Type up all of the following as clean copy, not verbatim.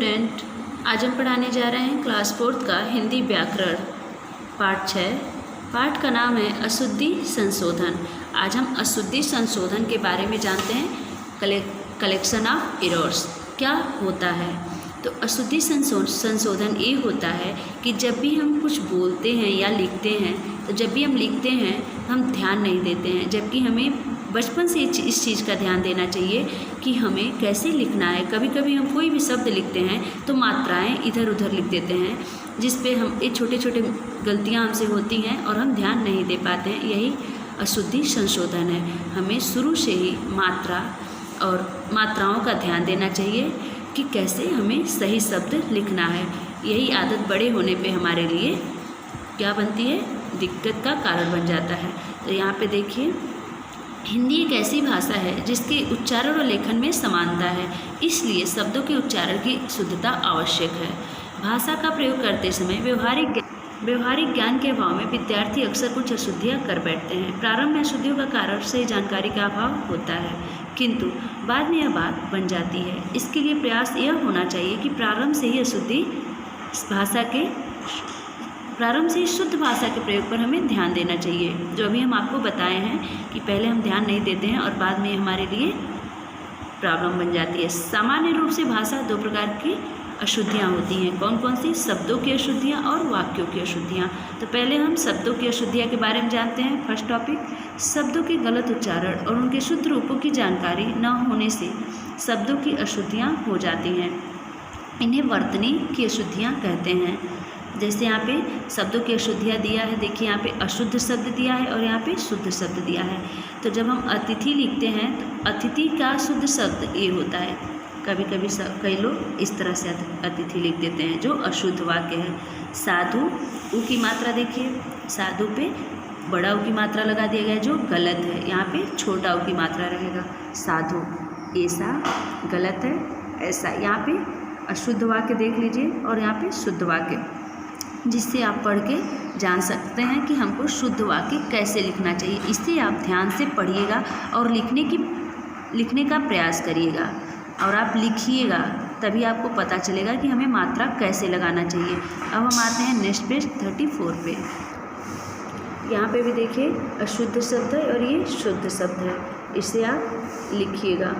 Student, आज हम पढ़ाने जा रहे हैं क्लास 4 का हिंदी व्याकरण पाठ 6। पाठ का नाम है अशुद्धि संशोधन। आज हम अशुद्धि संशोधन के बारे में जानते हैं। कलेक्शन ऑफ एरर्स क्या होता है। तो अशुद्धि संशोधन ये होता है कि जब भी हम कुछ बोलते हैं या लिखते हैं, तो जब भी हम लिखते हैं हम ध्यान नहीं देते हैं, जबकि हमें बचपन से इस चीज़ का ध्यान देना चाहिए कि हमें कैसे लिखना है। कभी कभी हम कोई भी शब्द लिखते हैं तो मात्राएं इधर उधर लिख देते हैं, जिस पे हम ये छोटे छोटे गलतियां हमसे होती हैं और हम ध्यान नहीं दे पाते हैं। यही अशुद्धि संशोधन है। हमें शुरू से ही मात्राओं का ध्यान देना चाहिए कि कैसे हमें सही शब्द लिखना है। यही आदत बड़े होने पे हमारे लिए क्या बनती है, दिक्कत का कारण बन जाता है। तो यहाँ पे देखिए, हिंदी एक ऐसी भाषा है जिसके उच्चारण और लेखन में समानता है, इसलिए शब्दों के उच्चारण की शुद्धता आवश्यक है। भाषा का प्रयोग करते समय व्यवहारिक ज्ञान के अभाव में विद्यार्थी अक्सर कुछ अशुद्धियाँ कर बैठते हैं। प्रारंभ में अशुद्धियों का कारण सही जानकारी का अभाव होता है, किंतु बाद में यह बात बन जाती है। इसके लिए प्रयास यह होना चाहिए कि प्रारंभ से ही शुद्ध भाषा के प्रयोग पर हमें ध्यान देना चाहिए। जो अभी हम आपको बताए हैं कि पहले हम ध्यान नहीं देते हैं और बाद में हमारे लिए प्रॉब्लम बन जाती है। सामान्य रूप से भाषा दो प्रकार की अशुद्धियाँ होती हैं। कौन कौन सी? शब्दों की अशुद्धियाँ और वाक्यों की अशुद्धियाँ। तो पहले हम शब्दों की अशुद्धियाँ के बारे में जानते हैं। फर्स्ट टॉपिक, शब्दों के गलत उच्चारण और उनके शुद्ध रूपों की जानकारी न होने से शब्दों की अशुद्धियाँ हो जाती हैं। इन्हें वर्तनी की अशुद्धियाँ कहते हैं। जैसे यहाँ पे शब्दों की अशुद्धियाँ दिया है, देखिए यहाँ पे अशुद्ध शब्द दिया है और यहाँ पे शुद्ध शब्द दिया है। तो जब हम अतिथि लिखते हैं तो अतिथि का शुद्ध शब्द ये होता है। कभी कभी कई लोग इस तरह से अतिथि लिख देते हैं, जो अशुद्ध वाक्य है। साधु, ऊ की मात्रा देखिए, साधु पे बड़ा ऊ की मात्रा लगा दिया गया है, जो गलत है। यहाँ पे छोटा ऊ की मात्रा रहेगा। साधु, ऐसा गलत है, ऐसा। यहाँ पे अशुद्ध वाक्य देख लीजिए और यहाँ पे शुद्ध वाक्य, जिससे आप पढ़ के जान सकते हैं कि हमको शुद्ध वाक्य कैसे लिखना चाहिए। इससे आप ध्यान से पढ़िएगा और लिखने का प्रयास करिएगा और आप लिखिएगा, तभी आपको पता चलेगा कि हमें मात्रा कैसे लगाना चाहिए। अब हम आते हैं नेक्स्ट पेज 34 पे। यहाँ पे भी देखिए अशुद्ध शब्द है और ये शुद्ध शब्द है, इसे आप लिखिएगा।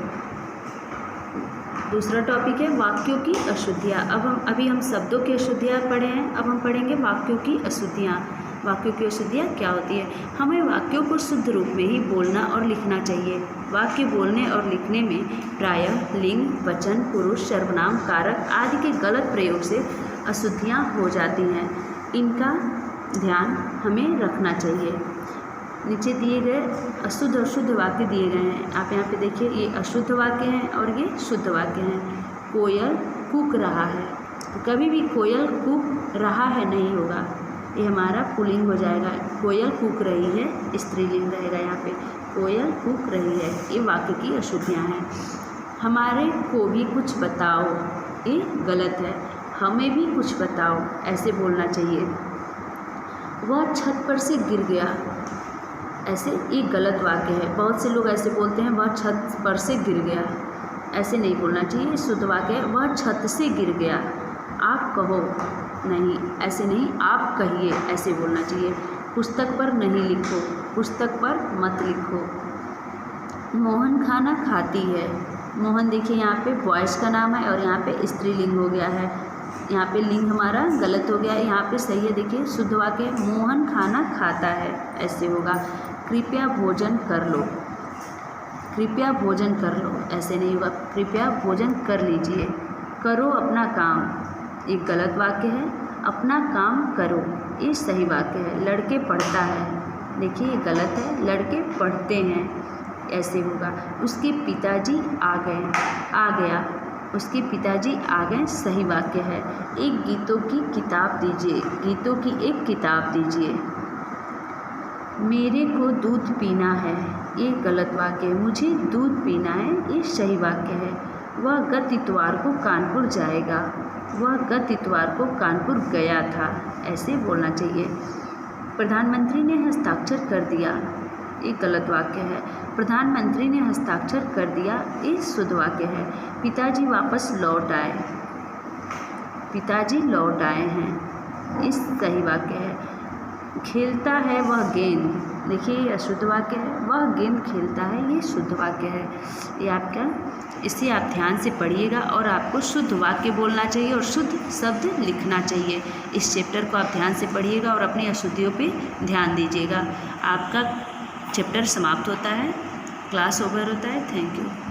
दूसरा टॉपिक है वाक्यों की अशुद्धियाँ। अभी हम शब्दों की अशुद्धियाँ पढ़े हैं, अब हम पढ़ेंगे वाक्यों की अशुद्धियाँ। वाक्यों की अशुद्धियाँ क्या होती है? हमें वाक्यों को शुद्ध रूप में ही बोलना और लिखना चाहिए। वाक्य बोलने और लिखने में प्रायः लिंग, वचन, पुरुष, सर्वनाम, कारक आदि के गलत प्रयोग से अशुद्धियाँ हो जाती हैं। इनका ध्यान हमें रखना चाहिए। नीचे दिए गए अशुद्ध और शुद्ध वाक्य दिए गए हैं। आप यहाँ पे देखिए, ये अशुद्ध वाक्य हैं और ये शुद्ध वाक्य हैं। कोयल कूक रहा है, तो कभी भी कोयल कूक रहा है नहीं होगा, ये हमारा पुल्लिंग हो जाएगा। कोयल कूक रही है स्त्रीलिंग रहेगा। यहाँ पे कोयल कूक रही है, ये वाक्य की अशुद्धियाँ हैं। हमारे को भी कुछ बताओ, ये गलत है। हमें भी कुछ बताओ, ऐसे बोलना चाहिए। वह छत पर से गिर गया, ऐसे ये गलत वाक्य है। बहुत से लोग ऐसे बोलते हैं, वह छत पर से गिर गया, ऐसे नहीं बोलना चाहिए। शुद्ध वाक्य है, वह छत से गिर गया। आप कहो, नहीं, ऐसे नहीं, आप कहिए, ऐसे बोलना चाहिए। पुस्तक पर नहीं लिखो, पुस्तक पर मत लिखो। मोहन खाना खाती है। मोहन देखिए यहाँ पे बॉयज़ का नाम है और यहाँ पे स्त्रीलिंग हो गया है। यहाँ पे लिंग हमारा गलत हो गया है, यहाँ पे सही है। देखिए शुद्ध वाक्य, मोहन खाना खाता है, ऐसे होगा। कृपया भोजन कर लो, कृपया भोजन कर लो, ऐसे नहीं होगा। कृपया भोजन कर लीजिए। करो अपना काम, ये गलत वाक्य है। अपना काम करो, ये सही वाक्य है। लड़के पढ़ता है, देखिए ये गलत है। लड़के पढ़ते हैं, ऐसे होगा। उसके पिताजी आ गया, उसके पिताजी आ गए, सही वाक्य है। एक गीतों की किताब दीजिए, गीतों की एक किताब दीजिए। मेरे को दूध पीना है, ये गलत वाक्य है। मुझे दूध पीना है, ये सही वाक्य है। वह गत इतवार को कानपुर जाएगा, वह गत इतवार को कानपुर गया था, ऐसे बोलना चाहिए। प्रधानमंत्री ने हस्ताक्षर कर दिया, ये गलत वाक्य है। प्रधानमंत्री ने हस्ताक्षर कर दिया, ये शुद्ध वाक्य है। पिताजी वापस लौट आए, पिताजी लौट आए हैं, इस सही वाक्य है। खेलता है वह गेंद, देखिए ये अशुद्ध वाक्य है, वह गेंद खेलता है, ये शुद्ध वाक्य है। ये आपका, इसे आप ध्यान से पढ़िएगा और आपको शुद्ध वाक्य बोलना चाहिए और शुद्ध शब्द लिखना चाहिए। इस चैप्टर को आप ध्यान से पढ़िएगा और अपनी अशुद्धियों पे ध्यान दीजिएगा। आपका चैप्टर समाप्त होता है, क्लास ओवर होता है। Thank you.